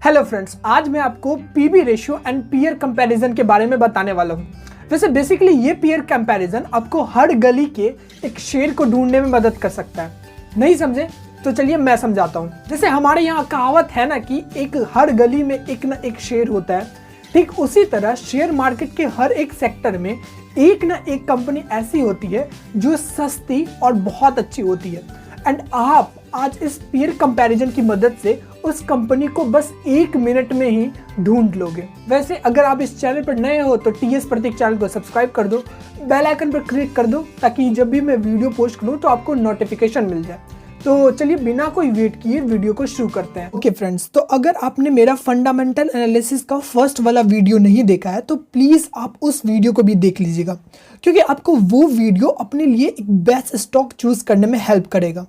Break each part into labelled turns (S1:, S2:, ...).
S1: Hello friends, आज मैं आपको PB ratio and peer comparison के बारे में बताने वाला हूँ। वैसे बेसिकली ये पीयर कंपैरिजन आपको हर गली के एक शेर को ढूंढने में मदद कर सकता है। नहीं समझे तो चलिए मैं समझाता हूँ। जैसे हमारे यहाँ कहावत है ना कि एक हर गली में एक ना एक शेर होता है, ठीक उसी तरह शेयर मार्केट के हर एक सेक्टर में एक ना एक कंपनी ऐसी होती है जो सस्ती और बहुत अच्छी होती है। एंड आप आज इस पीयर कंपैरिजन की मदद से उस कंपनी को बस 1 मिनट में ही ढूंढ लोगे। वैसे अगर आप इस चैनल पर नए हो तो टीएस प्रतीक चैनल को सब्सक्राइब कर दो, बेल आइकन पर क्लिक कर दो ताकि जब भी मैं वीडियो पोस्ट करूं तो आपको नोटिफिकेशन मिल जाए। तो चलिए बिना कोई वेट किए वीडियो को शुरू करते हैं। ओके फ्रेंड्स, तो अगर आपने मेरा फंडामेंटल एनालिसिस का फर्स्ट वाला वीडियो नहीं देखा है तो प्लीज़ आप उस वीडियो को भी देख लीजिएगा, क्योंकि आपको वो वीडियो अपने लिए एक बेस्ट स्टॉक चूज करने में हेल्प करेगा।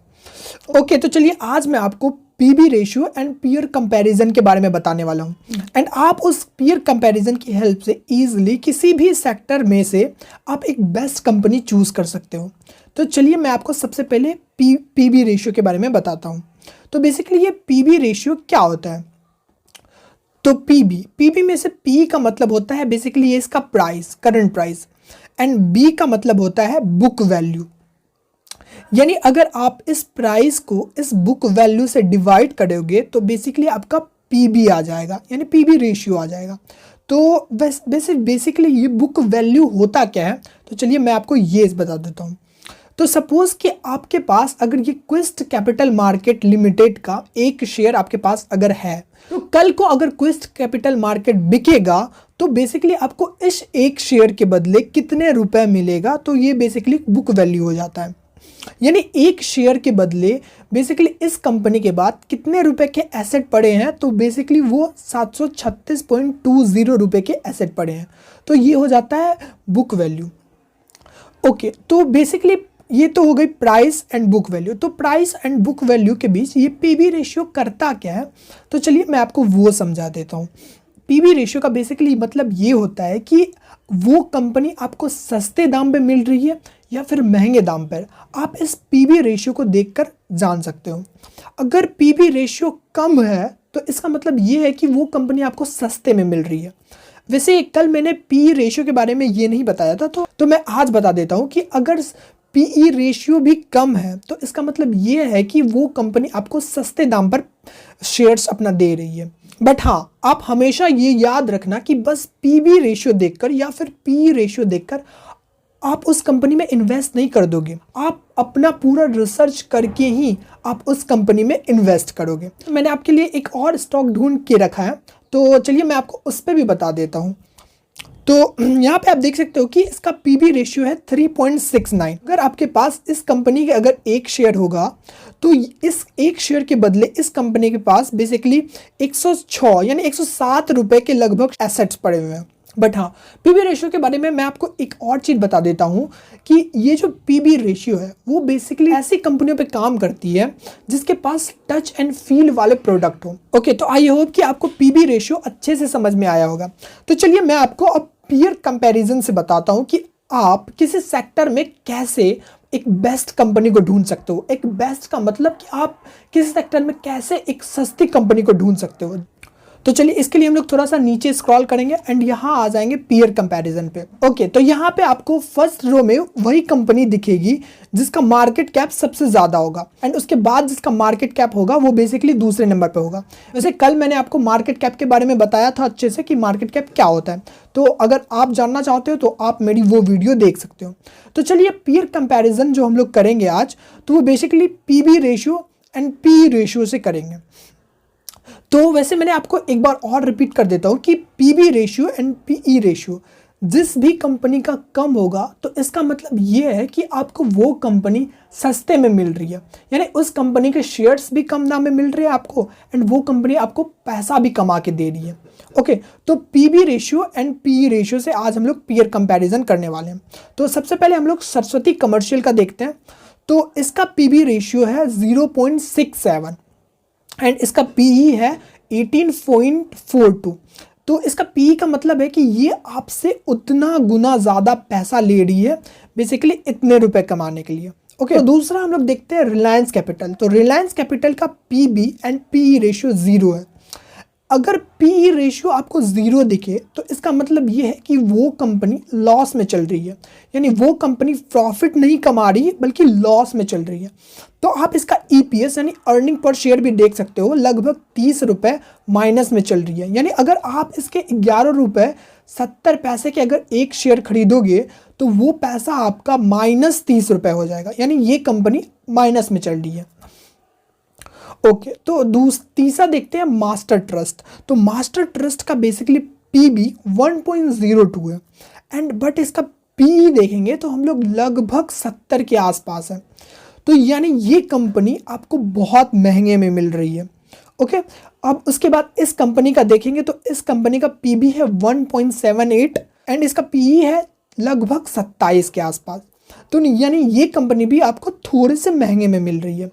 S1: ओके, तो चलिए आज मैं आपको PB ratio and peer comparison के बारे में बताने वाला हूँ। एंड आप उस पीयर कंपैरिजन की हेल्प से इजीली किसी भी सेक्टर में से आप एक बेस्ट कंपनी चूज कर सकते हो। तो चलिए मैं आपको सबसे पहले पीबी रेशियो के बारे में बताता हूँ। तो बेसिकली ये पीबी रेशियो क्या होता है? तो पीबी में से पी का मतलब होता है बेसिकली ये इसका price, current price, and B का मतलब होता है बुक वैल्यू। यानी अगर आप इस प्राइस को इस बुक वैल्यू से डिवाइड करोगे तो बेसिकली आपका पीबी आ जाएगा, यानी पीबी रेशियो आ जाएगा। तो बेसिकली ये बुक वैल्यू होता क्या है, तो चलिए मैं आपको ये बता देता हूँ। तो सपोज कि आपके पास अगर ये क्विस्ट कैपिटल मार्केट लिमिटेड का एक शेयर आपके पास अगर है, तो कल को अगर क्विस्ट कैपिटल मार्केट बिकेगा तो बेसिकली आपको इस एक शेयर के बदले कितने रुपए मिलेगा, तो ये बेसिकली बुक वैल्यू हो जाता है। यानी एक शेयर के बदले बेसिकली इस कंपनी के बाद कितने रुपए के एसेट पड़े हैं, तो बेसिकली वो 736.20 रुपए के एसेट पड़े हैं। तो ये हो जाता है बुक वैल्यू। ओके, तो बेसिकली ये तो हो गई प्राइस एंड बुक वैल्यू। तो प्राइस एंड बुक वैल्यू के बीच ये पीबी रेशियो करता क्या है, तो चलिए मैं आपको वो समझा देता हूँ। पीबी रेशियो का बेसिकली मतलब ये होता है कि वो कंपनी आपको सस्ते दाम पे मिल रही है या फिर महंगे दाम पर, आप इस पीबी रेशियो को देखकर जान सकते हो। अगर पीबी रेशियो कम है तो इसका मतलब ये है कि वो कंपनी आपको सस्ते में मिल रही है। वैसे कल मैंने पी रेशियो के बारे में ये नहीं बताया था, तो मैं आज बता देता हूँ कि अगर पीई रेशियो भी कम है तो इसका मतलब ये है कि वो कंपनी आपको सस्ते दाम पर शेयर्स अपना दे रही है। बट हाँ, आप हमेशा ये याद रखना कि बस पीबी रेशियो देखकर या फिर पी रेशियो देखकर आप उस कंपनी में इन्वेस्ट नहीं कर दोगे। आप अपना पूरा रिसर्च करके ही आप उस कंपनी में इन्वेस्ट करोगे। मैंने आपके लिए एक और स्टॉक ढूंढ के रखा है, तो चलिए मैं आपको उस पर भी बता देता हूँ। तो यहाँ पे आप देख सकते हो कि इसका पीबी रेशियो है 3.69। अगर आपके पास इस कंपनी के अगर एक शेयर होगा तो इस एक शेयर के बदले इस कंपनी के पास बेसिकली 106 यानी 107 रुपए के लगभग एसेट्स पड़े हुए हैं। बट हाँ, पीबी रेशियो के बारे में मैं आपको एक और चीज़ बता देता हूँ कि ये जो पीबी रेशियो है वो बेसिकली ऐसी कंपनियों पे काम करती है जिसके पास टच एंड फील वाले प्रोडक्ट हो। ओके, तो आई होप कि आपको पीबी रेशियो अच्छे से समझ में आया होगा। तो चलिए मैं आपको अब पीयर कंपैरिजन से बताता हूँ कि आप किसी सेक्टर में कैसे एक बेस्ट कंपनी को ढूंढ सकते हो। एक बेस्ट का मतलब कि आप किसी सेक्टर में कैसे एक सस्ती कंपनी को ढूंढ सकते हो। तो चलिए इसके लिए हम लोग थोड़ा सा नीचे स्क्रॉल करेंगे एंड यहाँ आ जाएंगे पीयर कंपैरिजन पे। ओके, तो यहाँ पे आपको फर्स्ट रो में वही कंपनी दिखेगी जिसका मार्केट कैप सबसे ज़्यादा होगा, एंड उसके बाद जिसका मार्केट कैप होगा वो बेसिकली दूसरे नंबर पे होगा। वैसे कल मैंने आपको मार्केट कैप के बारे में बताया था अच्छे से कि मार्केट कैप क्या होता है, तो अगर आप जानना चाहते हो तो आप मेरी वो वीडियो देख सकते हो। तो चलिए पीयर कंपैरिजन जो हम लोग करेंगे आज, तो वो basically PB ratio and P ratio से करेंगे। तो वैसे मैंने आपको एक बार और रिपीट कर देता हूँ कि PB ratio and PE ratio जिस भी कंपनी का कम होगा तो इसका मतलब ये है कि आपको वो कंपनी सस्ते में मिल रही है, यानी उस कंपनी के शेयर्स भी कम दाम में मिल रहे हैं आपको, एंड वो कंपनी आपको पैसा भी कमा के दे रही है। ओके, तो PB ratio and PE ratio से आज हम लोग पीयर कंपैरिजन करने वाले हैं। तो सबसे पहले हम लोग सरस्वती कमर्शियल का देखते हैं। तो इसका पीबी रेशियो है 0.67 एंड इसका पीई है 18.42। तो इसका पी का मतलब है कि ये आपसे उतना गुना ज़्यादा पैसा ले रही है बेसिकली इतने रुपए कमाने के लिए। ओके, तो दूसरा हम लोग देखते हैं रिलायंस कैपिटल। तो रिलायंस कैपिटल का पीबी एंड पीई रेशियो 0 है। अगर पीई रेशियो आपको 0 दिखे तो इसका मतलब ये है कि वो कंपनी लॉस में चल रही है, यानी वो कंपनी प्रॉफिट नहीं कमा रही है बल्कि लॉस में चल रही है। तो आप इसका ईपीएस यानी अर्निंग पर शेयर भी देख सकते हो, लगभग 30 रुपये माइनस में चल रही है। यानी अगर आप इसके 11.70 रुपये के अगर एक शेयर खरीदोगे तो वो पैसा आपका -30 रुपये हो जाएगा, यानी ये कंपनी माइनस में चल रही है। ओके, तो तीसरा देखते हैं मास्टर ट्रस्ट। तो मास्टर ट्रस्ट का बेसिकली पीबी 1.02 है एंड बट इसका पीई देखेंगे तो हम लोग लगभग 70 के आसपास है। तो यानी ये कंपनी आपको बहुत महंगे में मिल रही है। ओके, अब उसके बाद इस कंपनी का देखेंगे तो इस कंपनी का पीबी है 1.78 एंड इसका पीई है लगभग 27 के आसपास। तो यानी ये कंपनी भी आपको थोड़े से महंगे में मिल रही है।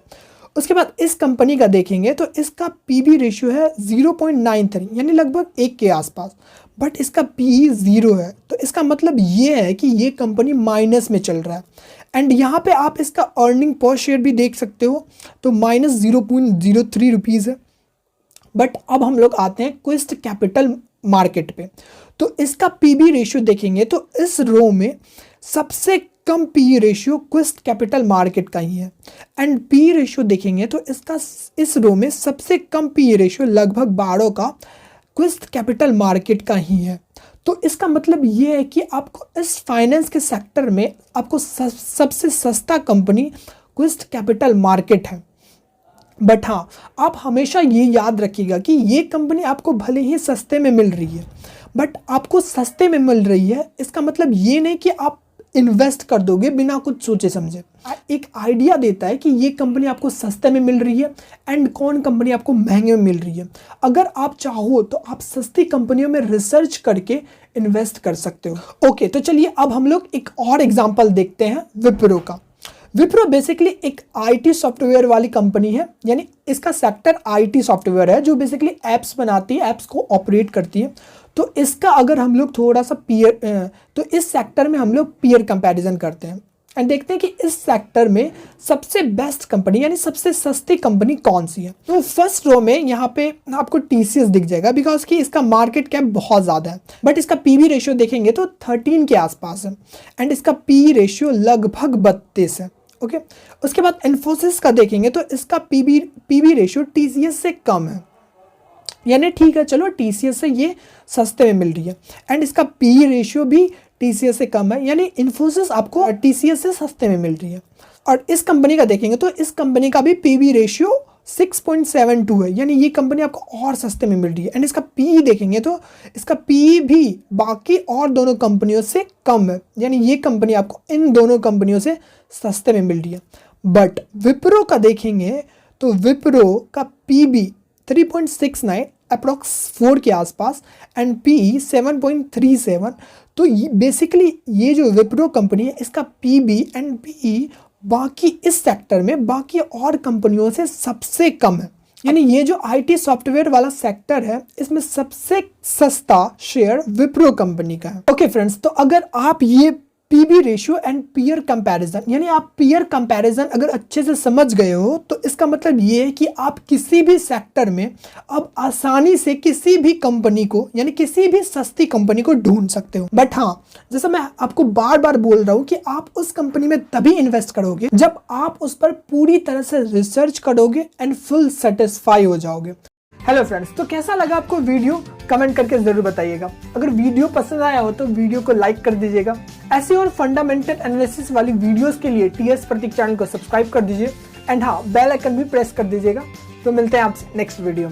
S1: उसके बाद इस कंपनी का देखेंगे तो इसका पीबी रेशियो है 0.93 यानी लगभग 1 के आसपास, बट इसका पीई 0 है। तो इसका मतलब ये है कि ये कंपनी माइनस में चल रहा है एंड यहाँ पे आप इसका अर्निंग पर शेयर भी देख सकते हो तो -0.03 रुपीज़ है। बट अब हम लोग आते हैं क्विस्ट कैपिटल मार्केट पे। तो इसका पीबी रेशियो देखेंगे तो इस रो में सबसे कम पी रेशियो क्विस्ट कैपिटल मार्केट का ही है एंड पी रेशियो देखेंगे तो इसका इस रो में सबसे कम पी रेशियो लगभग 12 का क्विस्ट कैपिटल मार्केट का ही है। तो इसका मतलब ये है कि आपको इस फाइनेंस के सेक्टर में आपको सबसे सस्ता कंपनी क्विस्ट कैपिटल मार्केट है। बट हाँ, आप हमेशा ये याद रखिएगा कि ये कंपनी आपको भले ही सस्ते में मिल रही है, बट आपको सस्ते में मिल रही है इसका मतलब ये नहीं कि आप इन्वेस्ट कर दोगे बिना कुछ सोचे समझे। एक आइडिया देता है कि ये कंपनी आपको सस्ते में मिल रही है एंड कौन कंपनी आपको महंगे में मिल रही है। अगर आप चाहो तो आप सस्ती कंपनियों में रिसर्च करके इन्वेस्ट कर सकते हो। ओके, तो चलिए अब हम लोग एक और एग्जांपल देखते हैं विप्रो का। विप्रो बेसिकली एक आईटी सॉफ्टवेयर वाली कंपनी है, यानी इसका सेक्टर आईटी सॉफ्टवेयर है जो बेसिकली एप्स बनाती है, एप्स को ऑपरेट करती है। तो इसका अगर हम लोग थोड़ा सा तो इस सेक्टर में हम लोग पीयर कंपैरिजन करते हैं एंड देखते हैं कि इस सेक्टर में सबसे बेस्ट कंपनी यानी सबसे सस्ती कंपनी कौन सी है। तो फर्स्ट रो में यहाँ पे आपको टीसीएस दिख जाएगा बिकॉज कि इसका मार्केट कैप बहुत ज़्यादा है, बट इसका पीवी रेशियो देखेंगे तो 13 के आसपास है एंड इसका पी रेशियो लगभग 32 है। ओके, उसके बाद इन्फोसिस का देखेंगे तो इसका पीवी रेशियो टीसीएस से कम है, यानी ठीक है चलो टीसीएस से ये सस्ते में मिल रही है एंड इसका पी रेशियो भी टीसीएस से कम है, यानी इन्फोसिस आपको टीसीएस से सस्ते में मिल रही है। और इस कंपनी का देखेंगे तो इस कंपनी का भी पीवी रेशियो 6.72 है, यानी ये कंपनी आपको और सस्ते में मिल रही है एंड इसका पीई देखेंगे तो इसका पीई भी बाकी और दोनों कंपनियों से कम है, यानी ये कंपनी आपको इन दोनों कंपनियों से सस्ते में मिल रही है। बट विप्रो का देखेंगे तो विप्रो का पीबी 3.69 अप्रॉक्स 4 के आसपास एंड पीई 7.37। तो बेसिकली ये जो विप्रो कंपनी है इसका पीबी एंड पीई बाकी इस सेक्टर में बाकी और कंपनियों से सबसे कम है, यानी ये जो आईटी सॉफ्टवेयर वाला सेक्टर है इसमें सबसे सस्ता शेयर विप्रो कंपनी का है। ओके फ्रेंड्स, तो अगर आप ये PB ratio and peer comparison यानी आप पीयर कंपैरिजन अगर अच्छे से समझ गए हो तो इसका मतलब ये है कि आप किसी भी सेक्टर में अब आसानी से किसी भी कंपनी को यानी किसी भी सस्ती कंपनी को ढूंढ सकते हो। बट हाँ, जैसा मैं आपको बार बार बोल रहा हूँ कि आप उस कंपनी में तभी इन्वेस्ट करोगे जब आप उस पर पूरी तरह से रिसर्च करोगे एंड फुल सेटिस्फाई हो जाओगे। हेलो फ्रेंड्स, तो कैसा लगा आपको वीडियो कमेंट करके जरूर बताइएगा। अगर वीडियो पसंद आया हो तो वीडियो को लाइक कर दीजिएगा। ऐसी और फंडामेंटल एनालिसिस वाली वीडियोस के लिए टीएस प्रतीक चैनल को सब्सक्राइब कर दीजिए एंड हाँ, बेल आइकन भी प्रेस कर दीजिएगा। तो मिलते हैं आपसे नेक्स्ट वीडियो में।